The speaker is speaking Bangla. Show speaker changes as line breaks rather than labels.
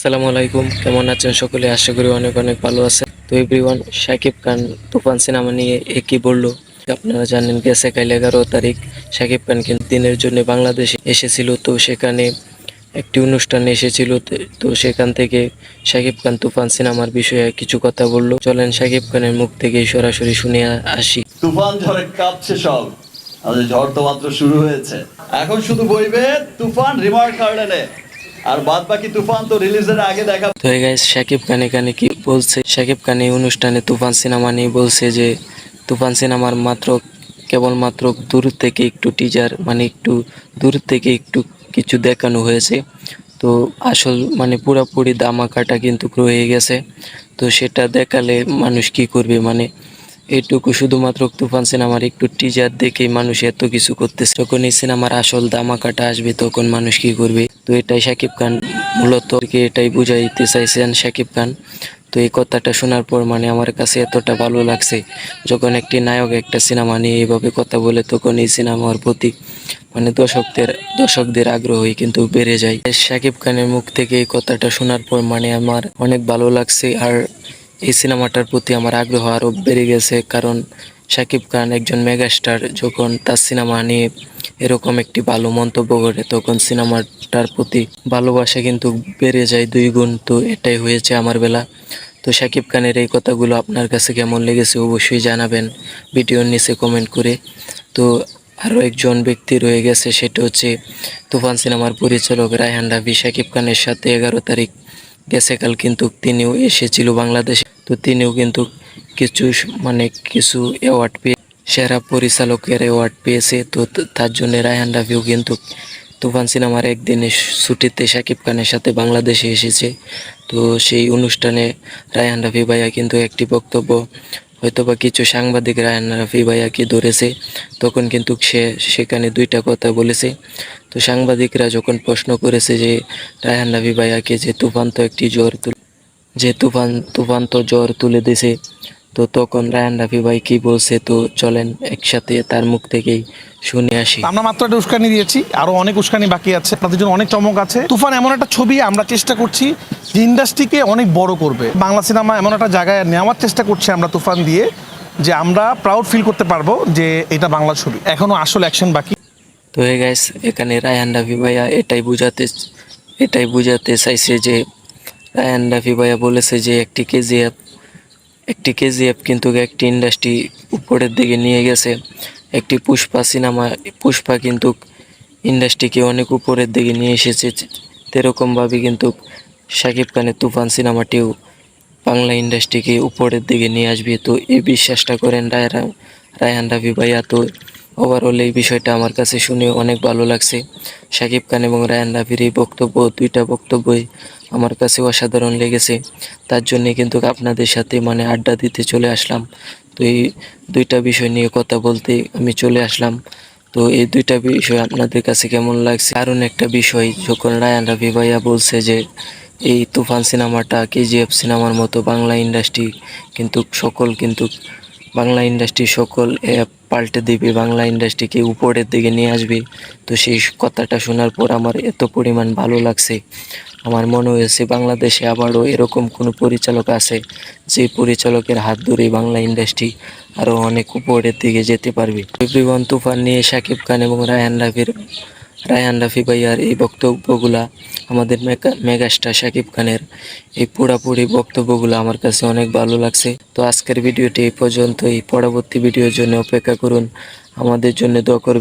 আসসালামু আলাইকুম, কেমন আছেন সকলে? আশা করি অনেক অনেক ভালো আছেন। তো এভরিওয়ান, শাকিব খান তুফান সিনেমা নিয়ে কি বললো আপনারা জানেন। গেছে কাল 11 তারিখ শাকিব খান কিন্তু দিনের জন্য বাংলাদেশে এসেছিল। তো সেখানে একটি অনুষ্ঠানে এসেছিল। তো সেখান থেকে শাকিব খান তুফান সিনেমার বিষয়ে কিছু কথা বললো। চলেন শাকিব খানের মুখ থেকে সরাসরি শুনে আসি।
তুফান ঝড়ে কাঁপছে সব। আমাদের ঝড় তো মাত্র শুরু হয়েছে, এখন শুধু বইবে তুফান রিমার্ক গার্ডেনে, আর বাদ বাকি তুফান তো রিলিজের আগে দেখা।
তো গাইস, শাকিব খান এখানে কি বলছে? শাকিব খান এই অনুষ্ঠানে তুফান সিনেমা নিয়ে বলছে যে তুফান সিনেমার কেবলমাত্র দূর থেকে একটু টিজার, মানে একটু দূর থেকে একটু কিছু দেখানো হয়েছে। তো আসল মানে পুরোপুরি ধামাকাটা কিন্তু রয়ে গেছে। তো সেটা দেখালে মানুষ কি করবে? মানে এইটুকু শুধুমাত্র তুফান সিনেমার একটু টিজার দেখেই মানুষ এত কিছু করতেছে। যখন এই সিনেমার আসল ধামাকাটা আসবে তখন মানুষ কি করবে? তো এটাই শাকিব খান মূলত এটাই বুঝাইতে চাইছেন শাকিব খান। তো এই কথাটা শোনার পর মানে আমার কাছে এতটা ভালো লাগছে। যখন একটি নায়ক একটা সিনেমা নিয়ে এইভাবে কথা বলে তখন এই সিনেমার প্রতি মানে দর্শকদের আগ্রহই কিন্তু বেড়ে যায়। শাকিব খানের মুখ থেকে এই কথাটা শোনার পর মানে আমার অনেক ভালো লাগছে। আর এই সিনেমাটার প্রতি আমার আগ্রহ আরও বেড়ে গেছে, কারণ শাকিব খান একজন মেগাস্টার। যখন তার সিনেমা নিয়ে এরকম একটি ভালো মন্তব্য করে তখন সিনেমাটার প্রতি ভালোবাসা কিন্তু বেড়ে যায় 2 গুণ। তো এটাই হয়েছে আমার বেলা। তো শাকিব খানের এই কথাগুলো আপনার কাছে কেমন লেগেছে অবশ্যই জানাবেন ভিডিওর নিচে কমেন্ট করে। তো আরও একজন ব্যক্তি রয়ে গেছে, সেটা হচ্ছে তুফান সিনেমার পরিচালক রায়হান রাফি। শাকিব খানের সাথে 11 তারিখ গেছে কাল কিন্তু তিনিও এসেছিল বাংলাদেশে। তো তিনিও কিন্তু কিছু অ্যাওয়ার্ড পেয়ে সেরা পরিচালকের অ্যাওয়ার্ড পেয়েছে। তো তার জন্য রায়হান রাফিও কিন্তু তুফান সিনেমার একদিনের ছুটিতে শাকিব খানের সাথে বাংলাদেশে এসেছে। তো সেই অনুষ্ঠানে রায়হান রাফি ভাইয়া কিন্তু একটি বক্তব্য হয়তোবা কিছু সাংবাদিক রায়হান রাফি ভাইয়াকে ধরেছে, তখন কিন্তু সেখানে 2টা কথা বলেছে। তো সাংবাদিকরা যখন প্রশ্ন করেছে যে রায়হান রাফি ভাইয়াকে যে তুফান তো জ্বর তুলে দিছে, তো তখন রায়হান রাফি ভাই কি বলছে তো চলেন একসাথে তার মুখ থেকেই শুনে আসি।
আমরা মাত্র একটা উস্কানি দিয়েছি, আরো অনেক উস্কানি বাকি আছে, তাদের জন্য অনেক চমক আছে। তুফান এমন একটা ছবি, আমরা চেষ্টা করছি যে ইন্ডাস্ট্রিকে অনেক বড় করবে। বাংলা সিনেমা এমন একটা জায়গায় নেওয়ার চেষ্টা করছি আমরা তুফান দিয়ে, যে আমরা প্রাউড ফিল করতে পারবো যে এটা বাংলা ছবি। এখনো আসল অ্যাকশন বাকি।
তো গাইস, এখানে রায়হান রাফি ভাইয়া এটাই বুঝাতে চাইছে যে রায়হান রাফি ভাইয়া বলেছে যে একটি কেজিএফ কিন্তু একটি ইন্ডাস্ট্রি উপরের দিকে নিয়ে গেছে। একটি পুষ্পা কিন্তু ইন্ডাস্ট্রিকে অনেক উপরের দিকে নিয়ে এসেছে। সেরকমভাবে কিন্তু শাকিব খানের তুফান সিনেমাটিও বাংলা ইন্ডাস্ট্রিকে উপরের দিকে নিয়ে আসবে। তো এই বিশ্বাসটা করেন রায়হান রাফি ভাইয়া। তো ওভারঅল এই বিষয়টা আমার কাছে শুনে অনেক ভালো লাগছে। শাকিব খান এবং রায়হান রাফির এই 2টা বক্তব্যই আমার কাছে অসাধারণ লেগেছে। তার জন্যে কিন্তু আপনাদের সাথে মানে আড্ডা দিতে চলে আসলাম। তো এই 2টা বিষয় নিয়ে কথা বলতে আমি চলে আসলাম। তো এই 2টা বিষয় আপনাদের কাছে কেমন লাগছে? কারণ একটা বিষয়, যখন রায়হান রাফি ভাইয়া বলছে যে এই তুফান সিনেমাটা কেজিএফ সিনেমার মতো বাংলা ইন্ডাস্ট্রি সকল পাল্টে দিবে, বাংলা ইন্ডাস্ট্রিকে উপরের দিকে নিয়ে আসবে। তো সেই কথাটা শোনার পর আমার এত পরিমাণ ভালো লাগছে। আমার মনে হয়েছে বাংলাদেশে আবারও এরকম কোনো পরিচালক আছে যে পরিচালকের হাত ধরে বাংলা ইন্ডাস্ট্রি আরও অনেক উপরের দিকে যেতে পারবে। এভরিওয়ান, তুফান নিয়ে শাকিব খান এবং রায়হান রাফি ভাইয়ার এই বক্তব্যগুলা, আমাদের মেগাস্টার শাকিব খানের এই পুরাপুরি বক্তব্যগুলো আমার কাছে অনেক ভালো লাগছে। তো আজকের ভিডিওটি এই পর্যন্তই। পরবর্তী ভিডিওর জন্য অপেক্ষা করুন, আমাদের জন্য দোয়া করবেন।